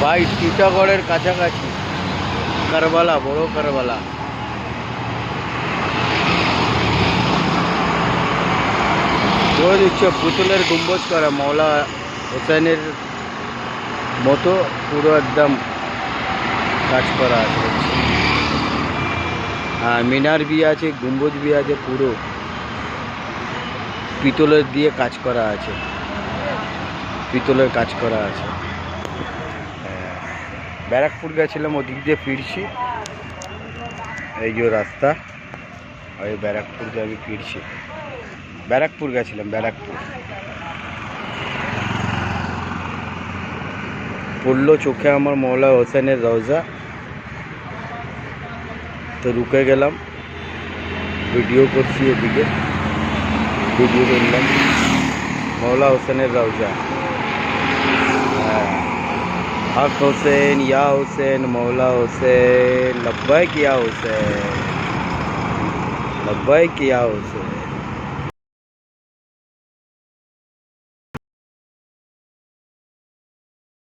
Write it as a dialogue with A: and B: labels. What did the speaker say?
A: ভাই টিটাগড়ের কাছাকাছি কারবালা, বড় কারবালা। বলে দিচ্ছে পুতুলের গম্বুজ করা, মৌলা হোসেনের মতো পুরো একদম কাজ করা আছে। হ্যাঁ, মিনার भी আছে, গম্বুজ भी আছে, পুরো পিতলের দিয়ে কাজ করা আছে, পিতলের কাজ করা আছে। ব্যারাকপুর গেছিলাম, ওদিক দিয়ে ফিরছি, এই যে রাস্তা, ওই ব্যারাকপুর দিয়ে আমি ফিরছি। ব্যারাকপুর গেছিলাম, ব্যারাকপুর পড়লো চোখে আমার মৌলা হোসেনের রওজা, তো রুকে গেলাম, ভিডিও করছি, এদিকে ভিডিও করলাম মৌলা হোসেনের রওজা। হক হোসেন, ইয়া হোসেন, মৌলা হোসেন, লব্বাইক ইয়া হোসেন, লব্বাইক ইয়া হোসেন।